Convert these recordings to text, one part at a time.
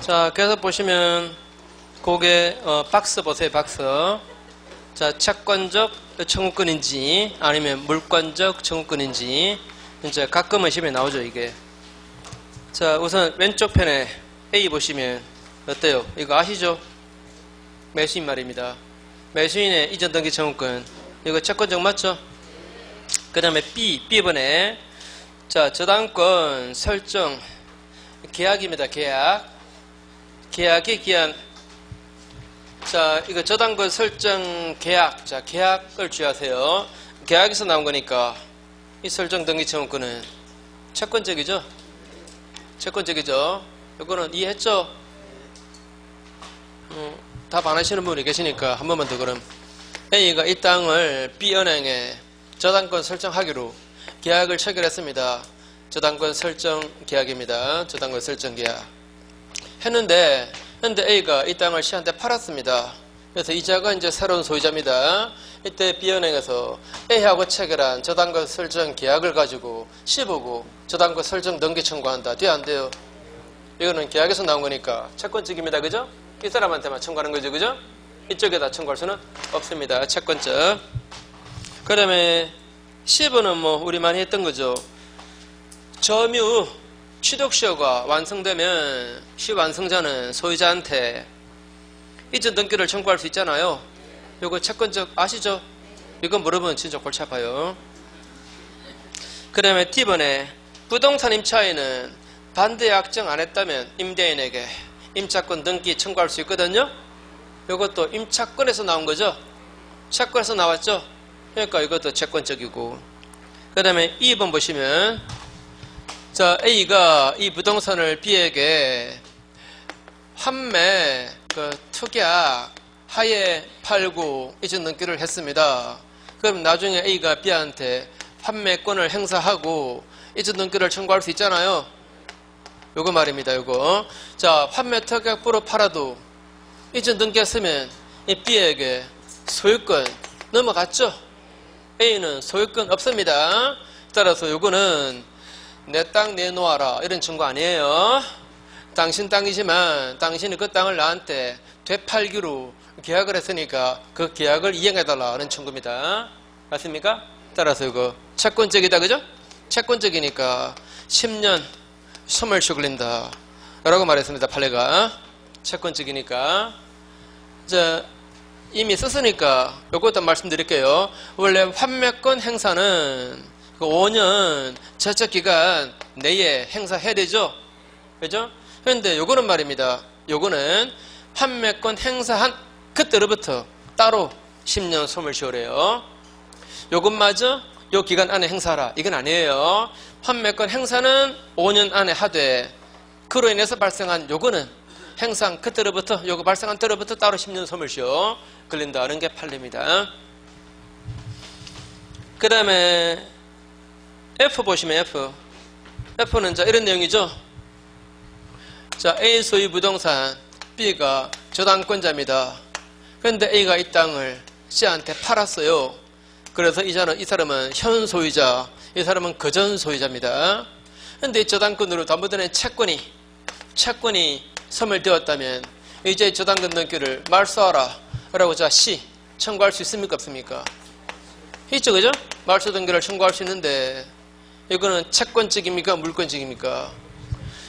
자, 계속 보시면 그게 박스 보세요. 박스. 자, 채권적 청구권인지 아니면 물권적 청구권인지 이제 가끔은 시험에 나오죠, 이게. 자, 우선 왼쪽 편에 A 보시면 어때요? 이거 아시죠? 매수인 말입니다. 매수인의 이전 등기 청구권. 이거 채권적 맞죠? 그 다음에 B번에 자, 저당권 설정 계약입니다. 계약에 기한. 자, 이거 저당권 설정 계약. 자, 계약을 주의하세요. 계약에서 나온 거니까 이 설정 등기 청구권은 채권적이죠? 채권적이죠? 이거는 이해했죠? 답 안 하시는 분이 계시니까 한 번만 더 그럼. A가 이 땅을 B은행에 저당권 설정하기로 계약을 체결했습니다. 저당권 설정 계약입니다. 저당권 설정 계약. 했는데 A가 이 땅을 C한테 팔았습니다. 그래서 이자가 이제 새로운 소유자입니다. 이때 B은행에서 A하고 체결한 저당권 설정 계약을 가지고 C 보고 저당권 설정 등기 청구한다. 돼요, 안 돼요? 이거는 계약에서 나온 거니까 채권적입니다. 그죠? 이 사람한테만 청구하는 거죠. 그죠? 이쪽에다 청구할 수는 없습니다. 채권적. 그 다음에 C번은 뭐 우리 많이 했던 거죠. 점유 취득시효가 완성되면 시완성자는 소유자한테 이전 등기를 청구할 수 있잖아요. 요거 채권적 아시죠? 이거 물어보면 진짜 골치 아파요. 그 다음에 D번에 부동산 임차인은 반대 약정 안 했다면 임대인에게 임차권 등기 청구할 수 있거든요. 요것도 임차권에서 나온 거죠. 채권에서 나왔죠. 그러니까 이것도 채권적이고. 그 다음에 2번 보시면 자, A가 이 부동산을 B에게 환매 특약 하에 팔고 이전 등기를 했습니다. 그럼 나중에 A가 B한테 판매권을 행사하고 이전 등기를 청구할 수 있잖아요. 요거 말입니다. 요거. 자, 판매 특약부로 팔아도 이전 등기했으면 이 B에게 소유권 넘어갔죠. A는 소유권 없습니다. 따라서 요거는 내 땅 내놓아라 이런 청구 아니에요. 당신 땅이지만 당신이 그 땅을 나한테 되팔기로 계약을 했으니까 그 계약을 이행해달라 하는 청구입니다. 맞습니까? 따라서 이거 채권적이다. 그죠? 채권적이니까 10년 소멸시효 걸린다 라고 말했습니다. 판례가. 채권적이니까. 자, 이미 썼으니까 요것도 말씀드릴게요. 원래 환매권 행사는 5년 제척기간 내에 행사해야 되죠? 그죠? 그런데 요거는 말입니다. 요거는 판매권 행사한 그때로부터 따로 10년 소멸시효래요. 요것마저 요 기간 안에 행사하라. 이건 아니에요. 판매권 행사는 5년 안에 하되 그로 인해서 발생한 요거는 행사한 그때로부터 요거 발생한 때로부터 따로 10년 소멸시효 걸린다는 게 판례입니다. 그 다음에 F 보시면 F는 자 이런 내용이죠. 자, A 소유 부동산 B가 저당권자입니다. 그런데 A가 이 땅을 C한테 팔았어요. 그래서 이 사람은 현 소유자, 이 사람은 그전 소유자입니다. 그런데 이 저당권으로 담보되는 채권이 소멸되었다면 이제 저당권 등기를 말소하라 라고 자 C 청구할 수 있습니까? 없습니까? 있죠, 그죠? 말소 등기를 청구할 수 있는데 이거는 채권적입니까? 물권적입니까?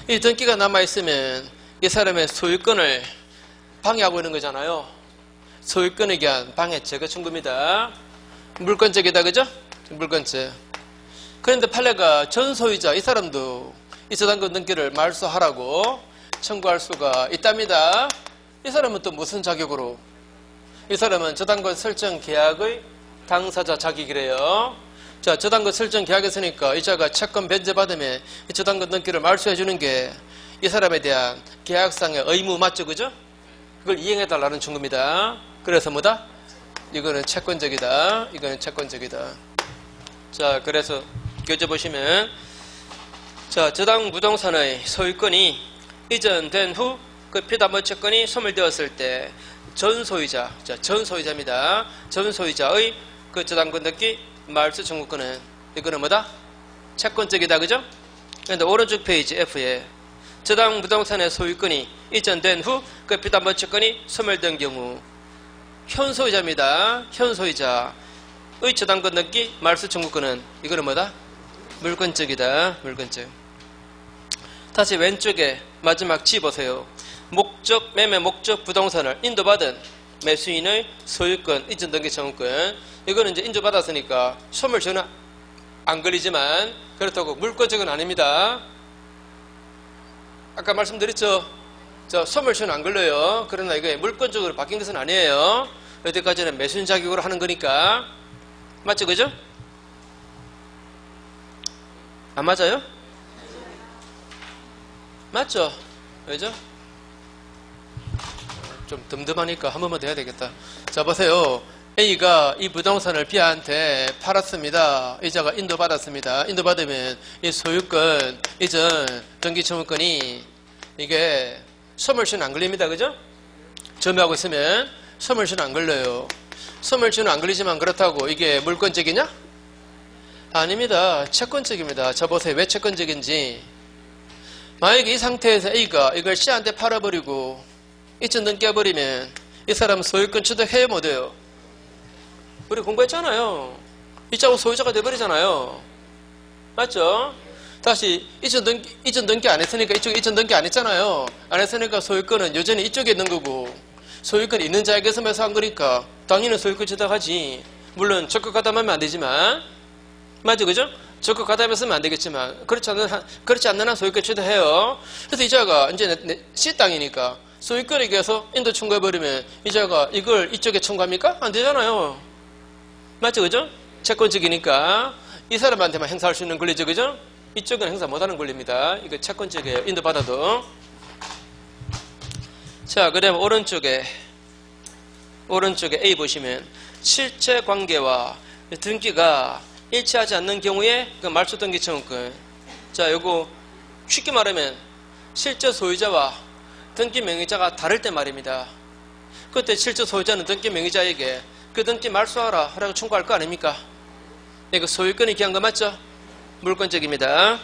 이 등기가 남아있으면 이 사람의 소유권을 방해하고 있는 거잖아요. 소유권에 대한 방해 제거 청구입니다. 물권적이다. 그죠? 물권적. 그런데 판례가 전 소유자 이 사람도 이 저당권 등기를 말소하라고 청구할 수가 있답니다. 이 사람은 또 무슨 자격으로? 이 사람은 저당권 설정 계약의 당사자 자격이래요. 자, 저당권 설정 계약했으니까 이자가 채권 변제받으면 이 저당권 등기를 말소해 주는 게 이 사람에 대한 계약상의 의무 맞죠? 그죠? 그걸 이행해달라는 청구입니다. 그래서 뭐다? 이거는 채권적이다. 이거는 채권적이다. 자, 그래서 교재 보시면 자, 저당 부동산의 소유권이 이전된 후 그 피담보 채권이 소멸되었을 때 전 소유자, 자, 전 소유자입니다. 전 소유자의 그 저당권 등기 말소 청구권은 이거는 뭐다? 채권적이다. 그죠? 그런데 오른쪽 페이지 F에 저당 부동산의 소유권이 이전된 후 그 비담보 채권이 소멸된 경우 현소유자입니다. 현소유자의 저당권 등기 말소 청구권은 이거는 뭐다? 물권적이다. 물권적. 다시 왼쪽에 마지막 G 보세요. 목적, 매매 목적 부동산을 인도받은 매수인의 소유권, 이전 등기 청구권. 이거는 이제 인도받았으니까 소멸시효는 안 걸리지만 그렇다고 물권적은 아닙니다. 아까 말씀드렸죠? 저 소멸시효는 안 걸려요. 그러나 이게 물권적으로 바뀐 것은 아니에요. 여태까지는 매수인 자격으로 하는 거니까. 맞죠? 그죠? 안 맞아요? 맞죠? 왜죠? 좀 듬듬하니까 한 번만 더 해야 되겠다. 자, 보세요. A가 이 부동산을 B한테 팔았습니다. 이자가 인도받았습니다. 인도받으면 이 소유권, 이전 등기청구권이 이게 소멸시효는 안 걸립니다. 그죠? 점유하고 있으면 소멸시효는 안 걸려요. 소멸시효는 안 걸리지만 그렇다고 이게 물권적이냐? 아닙니다. 채권적입니다. 자, 보세요. 왜 채권적인지. 만약에 이 상태에서 A가 이걸 C한테 팔아버리고 이전 등기해버리면 이 사람은 소유권 취득해요? 못해요? 우리 공부했잖아요. 이자고 소유자가 돼버리잖아요. 맞죠? 다시 이전 등기 안 했으니까 이쪽에 이전 등기 안 했잖아요. 안 했으니까 소유권은 여전히 이쪽에 있는 거고 소유권이 있는 자에게서 매수한 거니까 당연히 소유권 취득하지. 물론 적극 가담하면 안 되지만 맞죠? 그죠? 적극 가담했으면 안 되겠지만 그렇지 않는 한 소유권 취득해요. 그래서 이자가 이제 C 땅이니까 소유권에 의해서 인도 청구해버리면 이자가 이걸 이쪽에 청구합니까? 안 되잖아요. 맞죠? 그죠? 채권적이니까 이 사람한테만 행사할 수 있는 권리죠. 그죠? 이쪽은 행사 못하는 권리입니다. 이거 채권적이에요. 인도받아도. 자, 그 다음에 오른쪽에 A 보시면 실체 관계와 등기가 일치하지 않는 경우에 그 말소 등기 청구권. 자, 요거 쉽게 말하면 실제 소유자와 등기 명의자가 다를 때 말입니다. 그때 실제 소유자는 등기 명의자에게 그 등기 말소하라 하라고 청구할 거 아닙니까? 이거 소유권이 귀한 거 맞죠? 물권적입니다.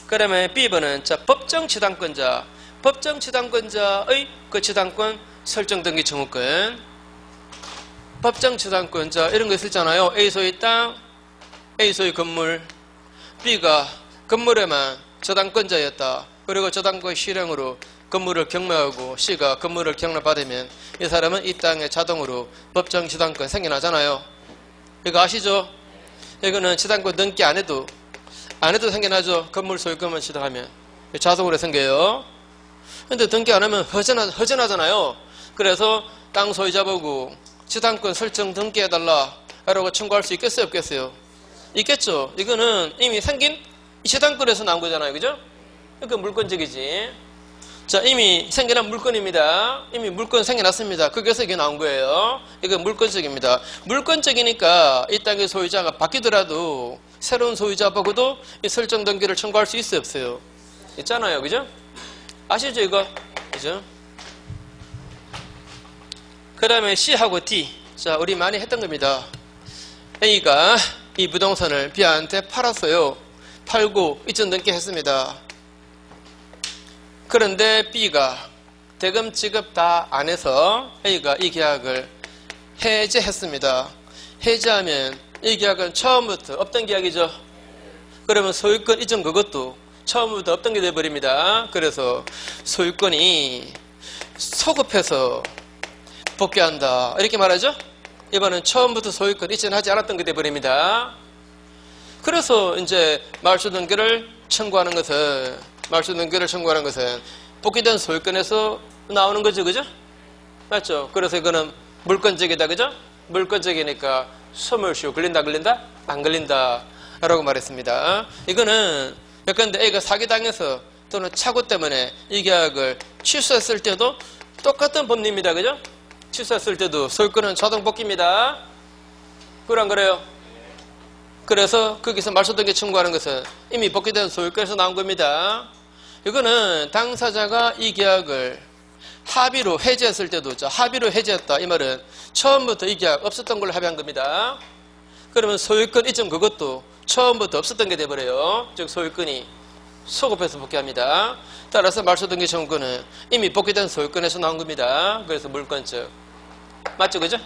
그 다음에 B번은 자, 법정 지당권자. 법정 지당권자의 그 지당권 설정 등기 청구권. 법정 지당권자 이런 거 있었잖아요. A 소유 땅, A 소유 건물. B가 건물에만 저당권자였다. 그리고 저당권 실행으로 건물을 경매하고 C가 건물을 경매받으면 이 사람은 이 땅에 자동으로 법정 지당권 생겨나잖아요. 이거 아시죠? 이거는 지당권 등기 안 해도 생겨나죠. 건물 소유권만 지당하면 자동으로 생겨요. 근데 등기 안 하면 허전하잖아요. 그래서 땅 소유자 보고 지당권 설정 등기해달라 라고 청구할 수 있겠어요? 없겠어요? 있겠죠. 이거는 이미 생긴 이 지당권에서 나온 거잖아요. 그죠? 그러니까 물권적이지. 자, 이미 생겨난 물건입니다. 이미 물건 생겨났습니다. 거기서 이게 나온 거예요. 이거 물권적입니다. 물권적이니까 이 땅의 소유자가 바뀌더라도 새로운 소유자 보고도 이 설정 등기를 청구할 수 있어요? 없어요? 있잖아요. 그죠? 아시죠? 이거? 그죠? 그 다음에 C하고 D. 자, 우리 많이 했던 겁니다. A가 이 부동산을 B한테 팔았어요. 팔고 이전 등기 했습니다. 그런데 B가 대금 지급 다 안 해서 A가 이 계약을 해제했습니다. 해제하면 이 계약은 처음부터 없던 계약이죠. 그러면 소유권 이전 그것도 처음부터 없던 게 돼버립니다. 그래서 소유권이 소급해서 복귀한다 이렇게 말하죠. 이번엔 처음부터 소유권 이전하지 않았던 게 돼버립니다. 그래서 이제 말소 등기를 청구하는 것은 복귀된 소유권에서 나오는 거죠. 그죠? 맞죠? 그래서 이거는 물권적이다. 그죠? 물권적이니까 소멸시효 걸린다? 안 걸린다 라고 말했습니다. 이거는 예컨대 A가 사기당해서 또는 착오 때문에 이 계약을 취소했을 때도 똑같은 법리입니다. 그죠? 취소했을 때도 소유권은 자동 복귀입니다. 그래 안 그래요? 그래서 거기서 말소 등기 청구하는 것은 이미 복귀된 소유권에서 나온 겁니다. 이거는 당사자가 이 계약을 합의로 해지했을 때도 합의로 해지했다. 이 말은 처음부터 이 계약 없었던 걸로 합의한 겁니다. 그러면 소유권 이전 그것도 처음부터 없었던 게 돼버려요. 즉 소유권이 소급해서 복귀합니다. 따라서 말소등기 청구는 이미 복귀된 소유권에서 나온 겁니다. 그래서 물권적. 맞죠? 그죠?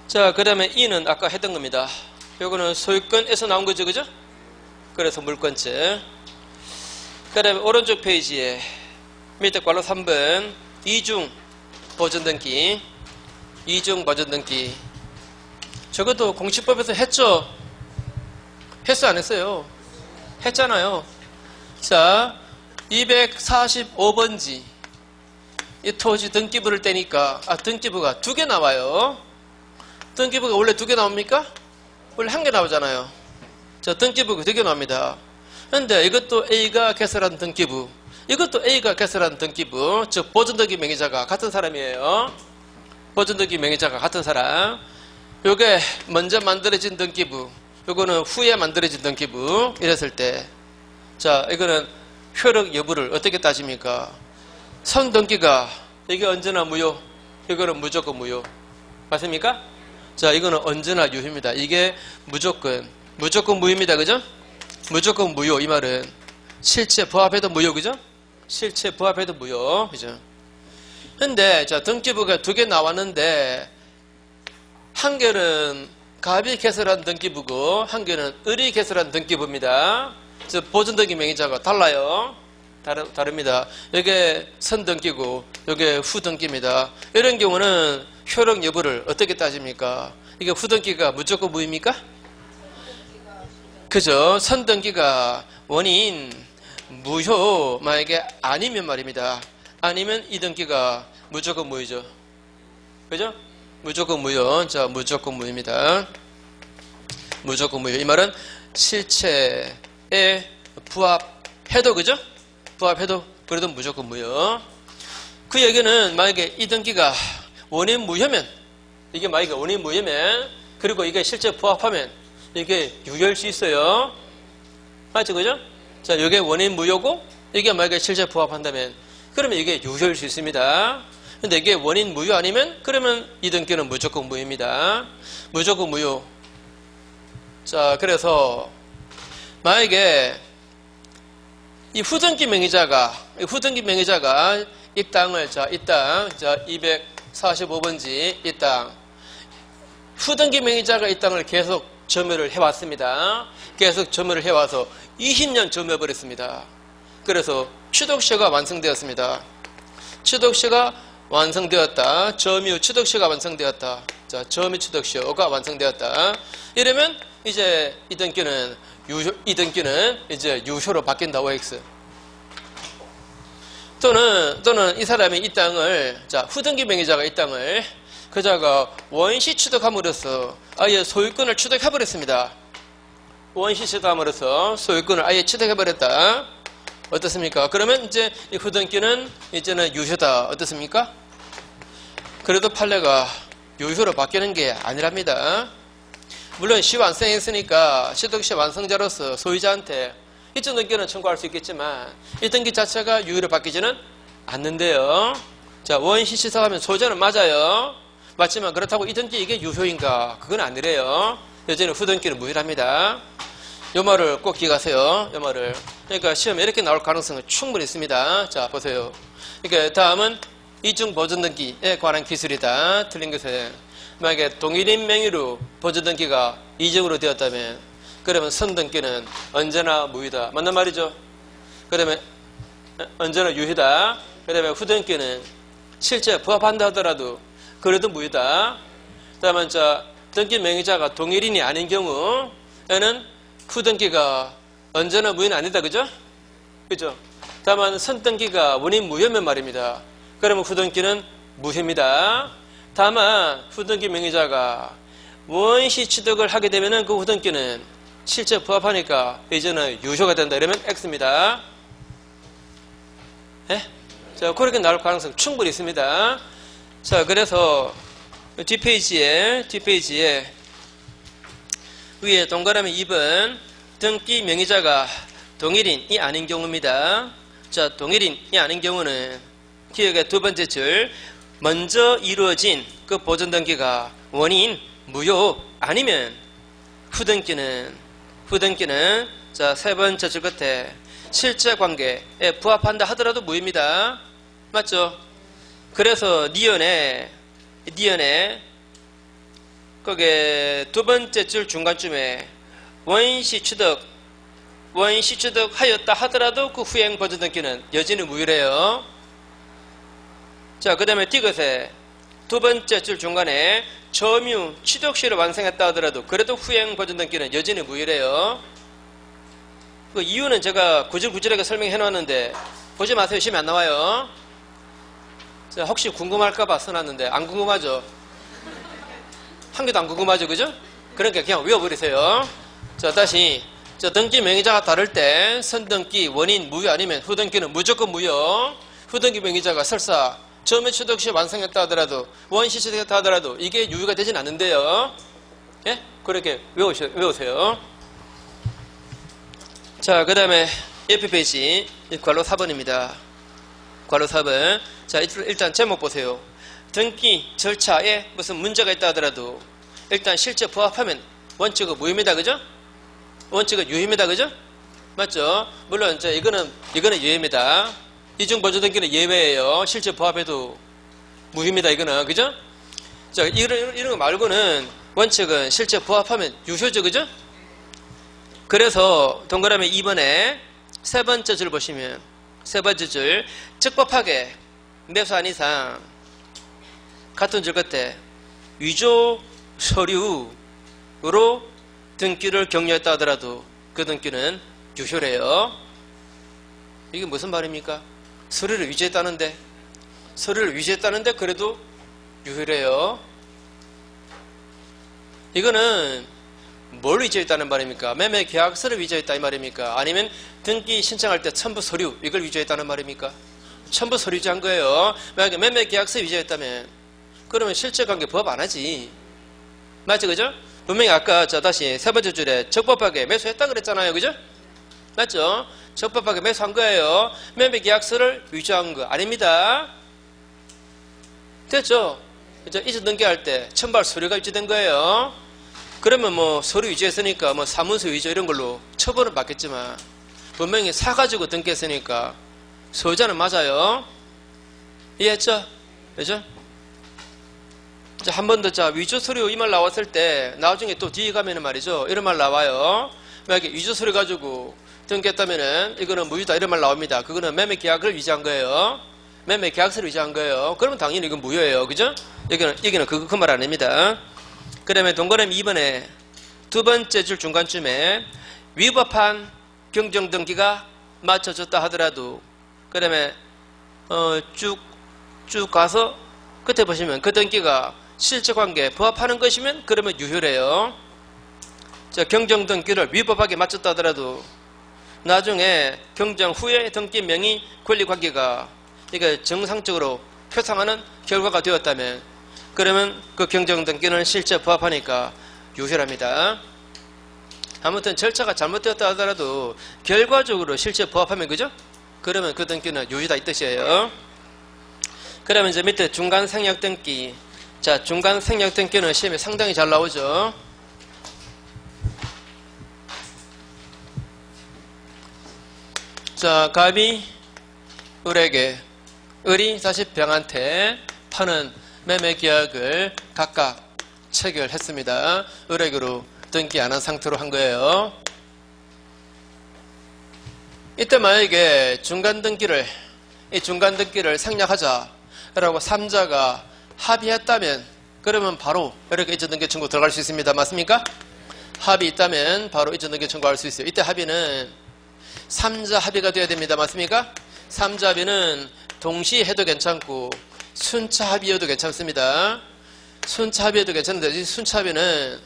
자, 그 다음에 이는 아까 했던 겁니다. 요거는 소유권에서 나온 거죠. 그죠? 그래서 물권적. 그 다음에 오른쪽 페이지에 밑에 괄호 3번 이중 보존등기. 이중 보존등기. 저것도 공시법에서 했죠? 했어 안 했어요? 했잖아요. 자, 245번지 이 토지 등기부를 떼니까 등기부가 2개 나와요. 등기부가 원래 2개 나옵니까? 원래 1개 나오잖아요. 자, 등기부가 2개 나옵니다. 근데 이것도 A가 개설한 등기부, 이것도 A가 개설한 등기부, 즉 보존등기 명의자가 같은 사람이에요. 보존등기 명의자가 같은 사람. 요게 먼저 만들어진 등기부, 요거는 후에 만들어진 등기부. 이랬을 때, 자, 이거는 효력 여부를 어떻게 따집니까? 선등기가 이게 언제나 무효, 이거는 무조건 무효. 맞습니까? 자, 이거는 언제나 유효입니다. 이게 무조건 무효입니다. 그죠? 무조건 무효. 이 말은 실체 부합해도 무효. 그죠? 실체 부합해도 무효. 그죠? 근데 자, 등기부가 2개 나왔는데 한 개는 갑이 개설한 등기부고 한 개는 을이 개설한 등기부입니다. 즉 보존등기 명의자가 달라요. 다릅니다. 이게 선등기고 이게 후등기입니다. 이런 경우는 효력 여부를 어떻게 따집니까? 이게 후등기가 무조건 무효입니까? 그죠? 선등기가 원인 무효 만약에 아니면 말입니다. 아니면 이 등기가 무조건 무효죠. 그죠? 무조건 무효. 자, 무조건 무효입니다. 무조건 무효. 이 말은 실체에 부합해도, 그죠? 부합해도 그래도 무조건 무효. 그 얘기는 만약에 이 등기가 원인 무효면, 이게 만약에 원인 무효면, 그리고 이게 실제 부합하면 이게 유효할 수 있어요. 맞죠? 그죠? 자, 이게 원인 무효고 이게 만약에 실제 부합한다면 그러면 이게 유효할 수 있습니다. 근데 이게 원인 무효 아니면 그러면 이 등기는 무조건 무효입니다. 무조건 무효. 자, 그래서 만약에 이 후등기 명의자가 이 땅을, 자, 이 땅, 자, 245번지 이 땅, 후등기 명의자가 이 땅을 계속 점유를 해왔습니다. 계속 점유를 해와서 20년 점유해버렸습니다. 그래서 취득세가 완성되었습니다. 취득세가 완성되었다. 점유 취득세가 완성되었다. 자, 점유 취득세가 완성되었다. 이러면 이제 이 등기는 이제 유효로 바뀐다. OX. 또는 이 사람이 이 땅을, 자, 후등기 명의자가 이 땅을 그자가 원시 취득함으로써 아예 소유권을 취득해버렸습니다. 원시 취득함으로써 소유권을 아예 취득해버렸다. 어떻습니까? 그러면 이제 이 후등기는 이제는 유효다. 어떻습니까? 그래도 판례가 유효로 바뀌는 게 아니랍니다. 물론 시 완성했으니까 취득시 완성자로서 소유자한테 이쪽 등기는 청구할 수 있겠지만 이 등기 자체가 유효로 바뀌지는 않는데요. 자, 원시 취득하면 소유자는 맞아요. 맞지만 그렇다고 이 등기 이게 유효인가? 그건 아니래요. 여전히 후등기는 무효랍니다. 요 말을 꼭 기억하세요. 요 말을. 그러니까 시험에 이렇게 나올 가능성은 충분히 있습니다. 자, 보세요. 그러니까 다음은 이중 보존등기에 관한 기술이다. 틀린 것은 만약에 동일인 명의로 보존등기가 이중으로 되었다면 그러면 선등기는 언제나 무효다. 맞는 말이죠? 그러면 언제나 유효다. 그다음에 후등기는 실제 부합한다 하더라도 그래도 무효다. 다만 자, 등기 명의자가 동일인이 아닌 경우에는 후등기가 언제나 무효는 아니다. 그죠? 그죠? 다만 선등기가 원인 무효면 말입니다. 그러면 후등기는 무효입니다. 다만 후등기 명의자가 원시 취득을 하게 되면은 그 후등기는 실제 부합하니까 이제는 유효가 된다. 이러면 X입니다. 예? 자, 그렇게 나올 가능성 충분히 있습니다. 자, 그래서 뒷페이지에 위에 동그라미 2번 등기 명의자가 동일인이 아닌 경우입니다. 자, 동일인이 아닌 경우는 기억의 두 번째 줄 먼저 이루어진 그 보존등기가 원인 무효 아니면 후등기는 자, 세 번째 줄 끝에 실제 관계에 부합한다 하더라도 무입니다. 맞죠? 그래서 니은에 거기에 두 번째 줄 중간쯤에 원시 취득 하였다 하더라도 그 후행 버전등기는 여지는 무효래요. 자, 그 다음에 디귿에 두 번째 줄 중간에 점유 취득시를 완성했다 하더라도 그래도 후행 버전등기는 여지는 무효래요. 그 이유는 제가 구질구질하게 설명해 놨는데 보지 마세요. 시험에 안 나와요. 자, 혹시 궁금할까봐 써놨는데 안 궁금하죠? 한 개도 안 궁금하죠? 그죠? 그러니까 그냥 외워버리세요. 자, 다시 자, 등기 명의자가 다를 때 선등기 원인 무효 아니면 후등기는 무조건 무효. 후등기 명의자가 설사 점유 취득시 완성했다 하더라도 원시 취득했다 하더라도 이게 유효가 되진 않는데요. 예? 그렇게 외우세요. 자, 그 다음에 옆에 페이지 괄호 4번입니다. 괄호 4번. 자, 일단 제목 보세요. 등기 절차에 무슨 문제가 있다 하더라도 일단 실제 부합하면 원칙은 무효입니다. 그죠? 원칙은 유효입니다. 그죠? 맞죠? 물론 이거는 유효입니다. 이중 보조 등기는 예외예요. 실제 부합해도 무효입니다. 이거는. 그죠? 자, 이런 거 말고는 원칙은 실제 부합하면 유효죠. 그죠? 그래서 동그라미 2번에 세 번째 줄 보시면 세 번째 줄 적법하게 매수한 이상 같은 줄 끝에 위조 서류로 등기를 격려했다 하더라도 그 등기는 유효래요. 이게 무슨 말입니까? 서류를 위조했다는데 그래도 유효래요. 이거는 뭘 위조했다는 말입니까? 매매 계약서를 위조했다 이 말입니까? 아니면 등기 신청할 때 첨부 서류 이걸 위조했다는 말입니까? 첨부 서류 위조한 거예요. 만약에 매매 계약서 위조했다면 그러면 실제 관계 부합 안 하지. 맞죠? 그죠? 분명히 아까 다시 세 번째 줄에 적법하게 매수했다 그랬잖아요. 그죠? 맞죠? 적법하게 매수한 거예요. 매매 계약서를 위조한 거 아닙니다. 됐죠? 이전 등기할 때 첨부할 서류가 위조된 거예요. 그러면 뭐 서류 위조했으니까 뭐 사문서 위조 이런 걸로 처벌은 받겠지만 분명히 사가지고 등기했으니까 소유자는 맞아요. 이해했죠? 그죠? 자, 한 번 더, 자, 위조 서류 이 말 나왔을 때 나중에 또 뒤에 가면은 말이죠. 이런 말 나와요. 만약에 위조 서류 가지고 등기했다면은 이거는 무효다 이런 말 나옵니다. 그거는 매매 계약을 위조한 거예요. 매매 계약서를 위조한 거예요. 그러면 당연히 이건 무효예요. 그죠? 여기는 그 말 아닙니다. 그 다음에 동그라미 2번에 두 번째 줄 중간쯤에 위법한 경정등기가 맞춰졌다 하더라도 그 다음에 쭉 가서 끝에 보시면 그 등기가 실체관계에 부합하는 것이면 그러면 유효래요. 자, 경정등기를 위법하게 맞췄다 하더라도 나중에 경정 후에 등기 명의 권리관계가 이게 정상적으로 표상하는 결과가 되었다면 그러면 그 경정등기는 실제 부합하니까 유효랍니다. 아무튼 절차가 잘못되었다 하더라도 결과적으로 실제 부합하면 그죠? 그러면 그 등기는 유효다 이 뜻이에요. 그러면 이제 밑에 중간 생략 등기. 자, 중간 생략 등기는 시험에 상당히 잘 나오죠. 자, 갑이 을에게, 을이 다시 병한테 파는 매매 계약을 각각 체결했습니다. 을에게로 등기 안 한 상태로 한 거예요. 이때 만약에 중간 등기를 생략하자라고 3자가 합의했다면 그러면 바로 이렇게 이전등기 청구 들어갈 수 있습니다. 맞습니까? 합의 있다면 바로 이전등기 청구할 수 있어요. 이때 합의는 3자 합의가 되어야 됩니다. 맞습니까? 3자 합의는 동시에 해도 괜찮고 순차 합의여도 괜찮습니다. 순차 합의여도 괜찮은데 이 순차 합의는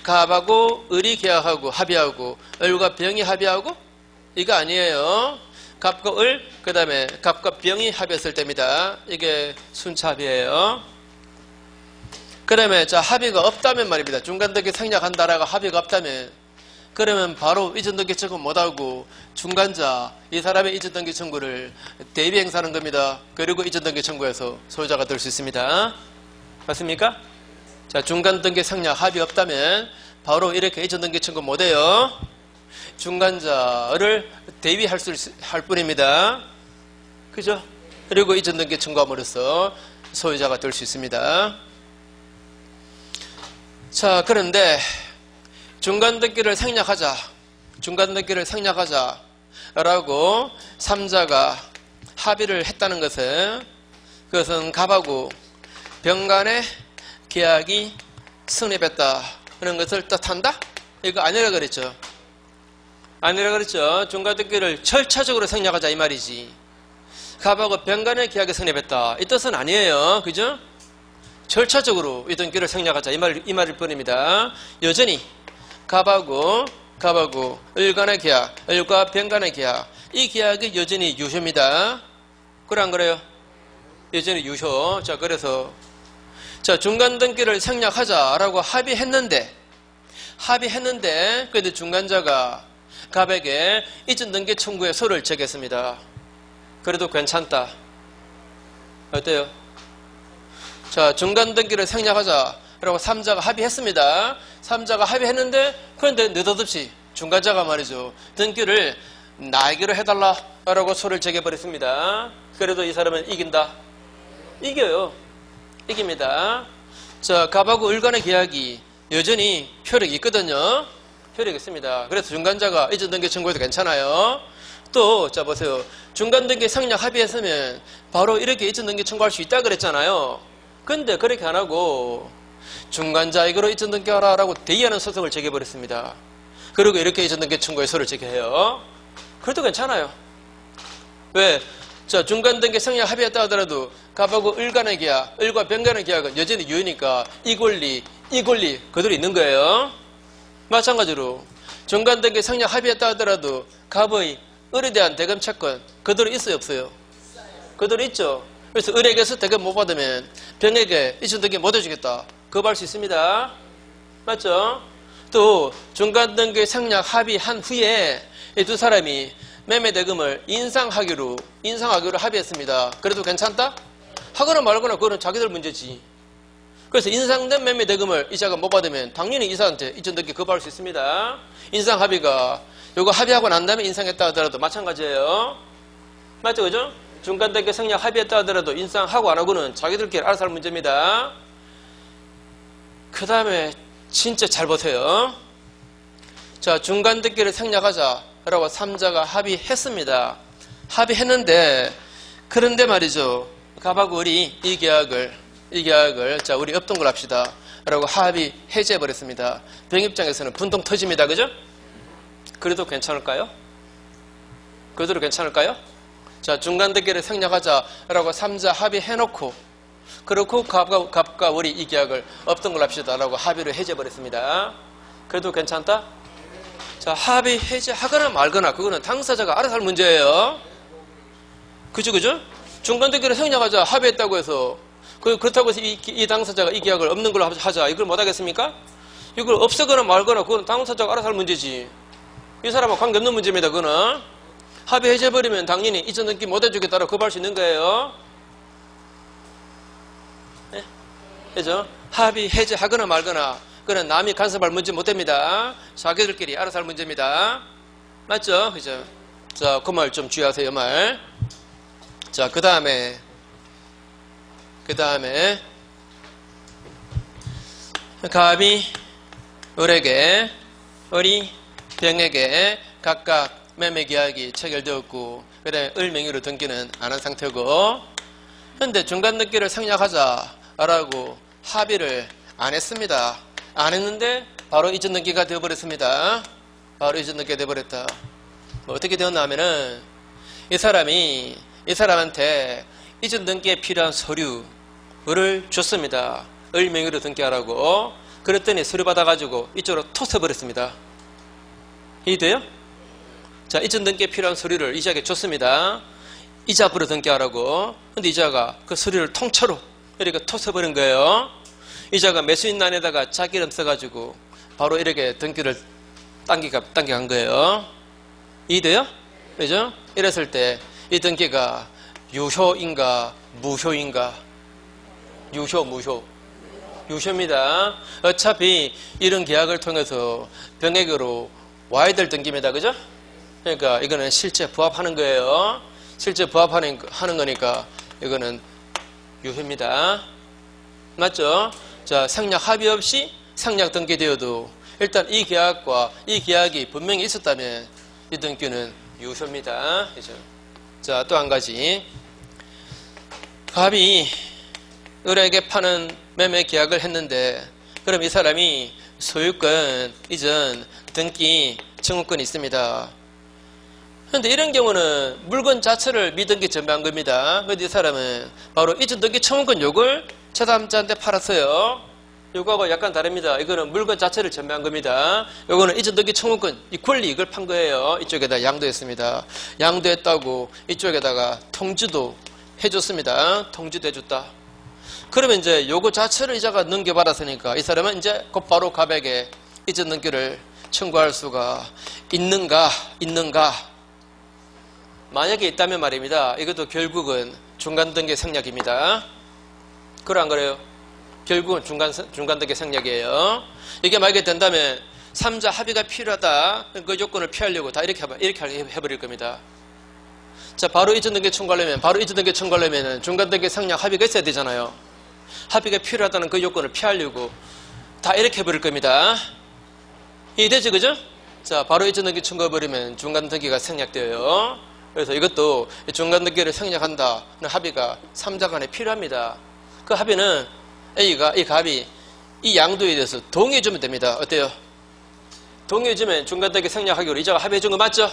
갑하고 을이 계약하고 합의하고 을과 병이 합의하고 이거 아니에요. 갑과 을, 그 다음에 갑과 병이 합의했을 때입니다. 이게 순차 합의예요. 그 다음에 자, 합의가 없다면 말입니다. 중간등기 생략한다라고 합의가 없다면 그러면 바로 이전등기 청구 못하고 중간자 이 사람의 이전등기 청구를 대비 행사하는 겁니다. 그리고 이전등기 청구에서 소유자가 될 수 있습니다. 맞습니까? 자, 중간등기 생략 합의 없다면 바로 이렇게 이전등기 청구 못해요. 중간자를 대위할 할 뿐입니다. 그죠? 그리고 이전등기 청구함으로써 소유자가 될 수 있습니다. 자, 그런데 중간등기를 생략하자 라고 3자가 합의를 했다는 것은, 그것은 갑하고 병 간의 계약이 성립했다 하는 것을 뜻한다? 이거 아니라 그랬죠. 중간등기를 절차적으로 생략하자 이 말이지. 갑하고 병 간의 계약이 성립했다 이 뜻은 아니에요. 그죠? 절차적으로 이 등기를 생략하자 이 말일 뿐입니다. 여전히 갑하고 을 간의 계약, 을과 병 간의 계약, 이 계약이 여전히 유효입니다. 그래 안 그래요? 여전히 유효. 자, 그래서 중간등기를 생략하자라고 합의했는데 그런데 중간자가 갑에게 이전등기 청구의 소를 제기했습니다. 그래도 괜찮다. 어때요? 자, 중간등기를 생략하자라고 3자가 합의했습니다. 3자가 합의했는데, 그런데 느닷없이 중간자가 말이죠, 등기를 나에게로 해달라라고 소를 제기해버렸습니다. 그래도 이 사람은 이긴다? 이겨요. 이깁니다. 자, 갑하고 을 간의 계약이 여전히 효력이 있거든요. 효력이 있습니다. 그래서 중간자가 이전등기 청구해도 괜찮아요. 또, 자, 보세요. 중간등기 생략 합의했으면 바로 이렇게 이전등기 청구할 수 있다 그랬잖아요. 근데 그렇게 안 하고 중간자에게로 이전등기 하라라고 대의하는 소송을 제기해버렸습니다. 그리고 이렇게 이전등기 청구의 소를 제기해요. 그래도 괜찮아요. 왜? 자, 중간등기 생략 합의했다 하더라도 갑하고 을 간의 계약, 을과 병 간의 계약은 여전히 유효니까 이 권리 그대로 있는 거예요. 마찬가지로 중간등기 생략 합의했다 하더라도 갑의 을에 대한 대금 채권 그대로 있어요, 없어요? 그대로 있죠. 그래서 을에게서 대금 못 받으면 병에게 이전등기 못 해주겠다. 거부할 수 있습니다. 맞죠? 또 중간등기 생략 합의한 후에 이 두 사람이 매매 대금을 인상하기로 합의했습니다. 그래도 괜찮다? 하거나 말거나 그거는 자기들 문제지. 그래서 인상된 매매 대금을 이자가 못 받으면 당연히 이사한테 이전등기 거부할 수 있습니다. 인상 합의가 요거 합의하고 난 다음에 인상했다 하더라도 마찬가지예요. 맞죠? 그죠? 중간등기 생략 합의했다 하더라도 인상하고 안 하고는 자기들끼리 알아서 할 문제입니다. 그 다음에 진짜 잘 보세요. 자, 중간등기를 생략하자라고 3자가 합의했습니다. 합의했는데, 그런데 말이죠, 갑하고 을이 이 계약을 자, 우리 없던 걸 합시다 라고 합의 해제해버렸습니다. 병 입장에서는 분통 터집니다. 그죠? 그래도 괜찮을까요? 그대로 괜찮을까요? 자, 중간등기를 생략하자라고 3자 합의해놓고, 그렇고 갑과 을이 이 계약을 없던 걸 합시다 라고 합의를 해제해버렸습니다. 그래도 괜찮다? 자, 합의 해제하거나 말거나 그거는 당사자가 알아서 할 문제예요. 그죠? 중간등기를 생략하자 합의했다고 해서 그렇다고 해서 이 당사자가 이 계약을 없는 걸로 하자 이걸 못하겠습니까? 이걸 없애거나 말거나 그건 당사자가 알아서 할 문제지. 이 사람과 관계없는 문제입니다. 그거는 합의 해제해버리면 당연히 이전등기 못해주겠다고 거부할 수 있는 거예요. 네? 그죠? 합의 해제하거나 말거나 그건 남이 간섭할 문제 못 됩니다. 자기들끼리 알아서 할 문제입니다. 맞죠? 그죠? 자, 그 말 좀 주의하세요, 말. 자, 그 다음에 갑이 을에게, 을이 병에게 각각 매매 계약이 체결되었고, 그 다음에 을 명의로 등기는 안 한 상태고, 근데 중간등기를 생략하자라고 합의를 안 했습니다. 안 했는데 바로 이전등기가 되어버렸습니다. 바로 이전등기가 되어버렸다. 뭐 어떻게 되었나 하면은 이 사람한테 이전등기에 필요한 서류를 줬습니다. 을 명의로 등기하라고. 그랬더니 서류 받아가지고 이쪽으로 토서버렸습니다. 이해돼요? 자, 이전등기에 필요한 서류를 이자에게 줬습니다. 이자 앞으로 등기하라고. 근데 이자가 그 서류를 통째로 이렇게 토서버린 거예요. 이자가 매수인란에다가 자기 이름 써가지고 바로 이렇게 등기를 당겨간 거예요. 이해돼요? 그죠? 이랬을 때 이 등기가 유효인가 무효인가? 유효, 무효. 유효입니다. 어차피 이런 계약을 통해서 병액으로 와야 될 등기입니다. 그죠? 그러니까 이거는 실제 부합하는 거예요. 실제 부합하는 거니까 이거는 유효입니다. 맞죠? 자, 생략 합의 없이 생략 등기되어도 일단 이 계약과 이 계약이 분명히 있었다면 이 등기는 유효입니다. 그죠? 자, 또 한 가지. 갑이 을에게 파는 매매 계약을 했는데 그럼 이 사람이 소유권, 이전, 등기, 청구권이 있습니다. 그런데 이런 경우는 물건 자체를 미등기 전매한 겁니다. 그런데 이 사람은 바로 이전, 등기, 청구권 요걸 제3자한테 팔았어요. 요거하고 약간 다릅니다. 이거는 물건 자체를 전매한 겁니다. 요거는 이전, 등기, 청구권 이 권리 이걸 판 거예요. 이쪽에다 양도했습니다. 양도했다고 이쪽에다가 통지도 해줬습니다. 통지도 해줬다. 그러면 이제 요거 자체를 이자가 넘겨받았으니까 이 사람은 이제 곧바로 갑에게 이전 등기를 청구할 수가 있는가? 만약에 있다면 말입니다. 이것도 결국은 중간 등기 생략입니다. 그래 안 그래요? 결국은 중간 등기 생략이에요. 이게 만약에 된다면 3자 합의가 필요하다. 그 조건을 피하려고 다 이렇게 해버릴 겁니다. 자, 바로 이전 등기 청구하려면 중간 등기 생략 합의가 있어야 되잖아요. 합의가 필요하다는 그 요건을 피하려고 다 이렇게 해버릴 겁니다. 이해되죠? 그죠? 자, 바로 이전 등기 청구해버리면 중간 등기가 생략되어요. 그래서 이것도 중간 등기를 생략한다는 합의가 3자 간에 필요합니다. 그 합의는 A가, 이 갑이 이 양도에 대해서 동의해주면 됩니다. 어때요? 동의해주면 중간 등기 생략하기로 이자가 합의해준 거 맞죠?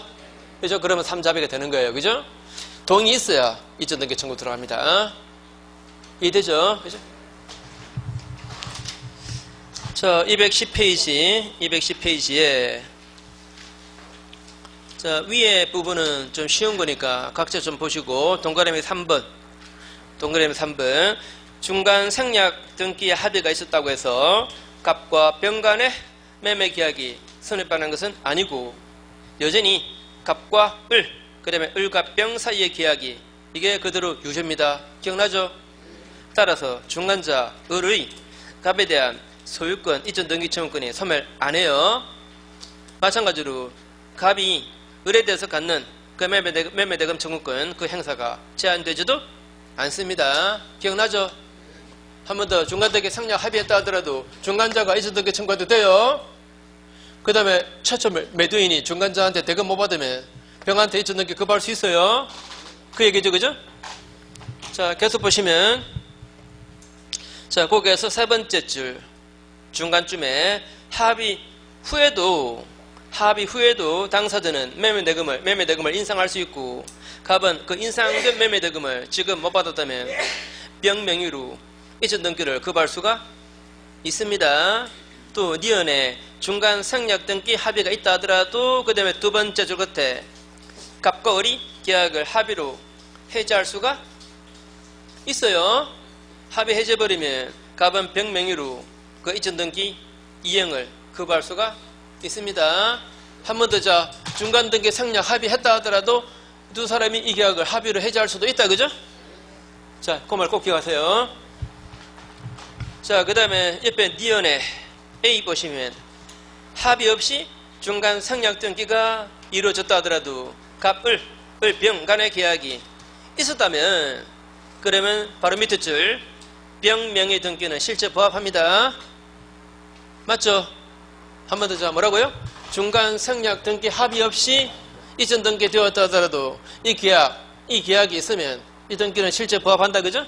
그죠? 그러면 3자 합의가 되는 거예요. 그죠? 동의 있어야 이전 등기 청구 들어갑니다. 이해되죠? 그죠? 자, 210페이지에 자, 위에 부분은 좀 쉬운 거니까 각자 좀 보시고 동그라미 3번 중간 생략 등기의 합의가 있었다고 해서 갑과 병 간의 매매 계약이 성립하는 것은 아니고 여전히 갑과 을, 그 다음에 을과 병 사이의 계약이 이게 그대로 유효입니다. 기억나죠? 따라서 중간자 을의 갑에 대한 소유권, 이전 등기 청구권이 소멸 안 해요. 마찬가지로 갑이 을에 대해서 갖는 그 매매대금 청구권 그 행사가 제한되지도 않습니다. 기억나죠? 한 번 더 중간등기 생략 합의했다 하더라도 중간자가 이전 등기 청구해도 돼요. 그 다음에 최초 매도인이 중간자한테 대금 못 받으면 병한테 이전 등기 거부할 수 있어요. 그 얘기죠. 그죠? 자, 계속 보시면 자, 거기에서 세 번째 줄 중간쯤에 합의 후에도 당사자는 매매대금을 인상할 수 있고 갑은 그 인상된 매매대금을 지금 못 받았다면 병 명의로 이전 등기를 거부할 수가 있습니다. 또 니은에 중간 생략 등기 합의가 있다 하더라도 그 다음에 두 번째 줄 끝에 갑과 을이 계약을 합의로 해지할 수가 있어요. 합의 해제버리면 갑은 병 명의로 그 이전 등기 이행을 거부할 수가 있습니다. 한 번 더 자, 중간 등기 생략 합의했다 하더라도 두 사람이 이 계약을 합의로 해지할 수도 있다. 그죠? 자, 그 말 꼭 기억하세요. 자, 그 다음에 옆에 니은에 A 보시면 합의 없이 중간 생략 등기가 이루어졌다 하더라도 갑, 을, 병 간의 계약이 있었다면 그러면 바로 밑에 줄 병 명의 등기는 실제 부합합니다. 맞죠? 한 번 더 자, 뭐라고요? 중간 생략 등기 합의 없이 이전 등기 되었다 하더라도 이 계약이 있으면 이 등기는 실제 부합한다. 그죠?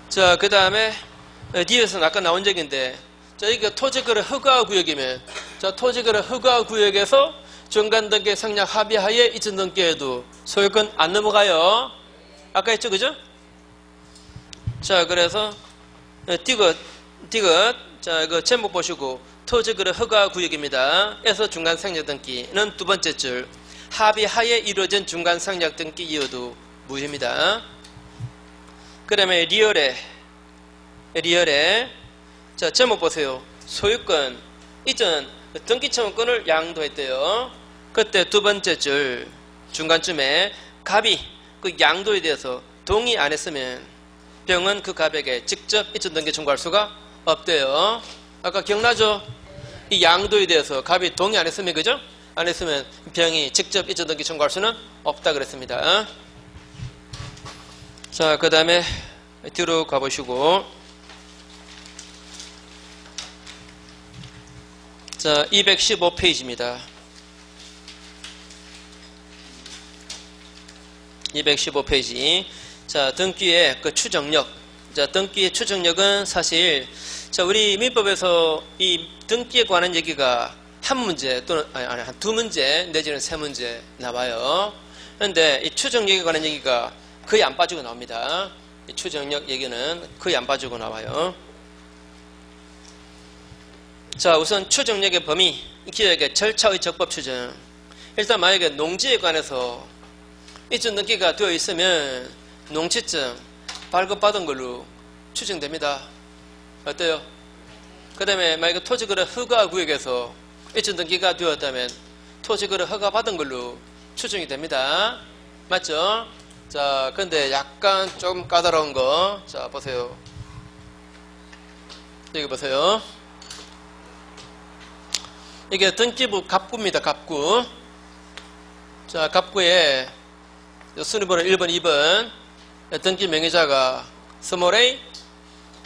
자, 그 다음에 뒤에서는 아까 나온 적인데 자, 이게 토지거래 허가 구역이면 자, 토지거래 허가 구역에서 중간 등기 생략 합의하에 이전 등기에도 소유권 안 넘어가요. 아까 했죠. 그죠? 자, 그래서 디귿 자, 이거 제목 보시고 토지거래 허가 구역입니다. 에서 중간 생략 등기는 두 번째 줄 합의하에 이루어진 중간 생략 등기 이어도 무효입니다. 그 다음에 리얼에 자, 제목 보세요. 소유권 이전 등기 청구권을 양도했대요. 그때 두 번째 줄 중간쯤에 갑이 그 양도에 대해서 동의 안 했으면 병은 그 갑에게 직접 이전 등기 청구할 수가 없대요. 아까 기억나죠? 이 양도에 대해서 갑이 동의 안 했으면, 그죠? 안 했으면 병이 직접 이전 등기 청구할 수는 없다 그랬습니다. 자, 그 다음에 뒤로 가보시고, 자, 215페이지입니다. 215페이지. 자, 등기의 그 추정력. 자, 등기의 추정력은 사실, 자, 우리 민법에서 이 등기에 관한 얘기가 한 문제 또는, 한 두 문제 내지는 세 문제 나와요. 그런데 이 추정력에 관한 얘기가 거의 안 빠지고 나옵니다. 이 추정력 얘기는 거의 안 빠지고 나와요. 자, 우선 추정력의 범위, 기억의 절차의 적법 추정. 일단 만약에 농지에 관해서 이전 등기가 되어 있으면 농지증 발급받은 걸로 추정됩니다. 어때요? 그 다음에 만약에 토지거래 허가구역에서 이전 등기가 되었다면 토지거래 허가 받은 걸로 추정이 됩니다. 맞죠? 자, 근데 약간 좀 까다로운 거. 자, 보세요. 여기 보세요. 이게 등기부 갑구입니다. 갑구. 자, 갑구에 순위번호 1번, 2번 등기 명의자가 스몰 a,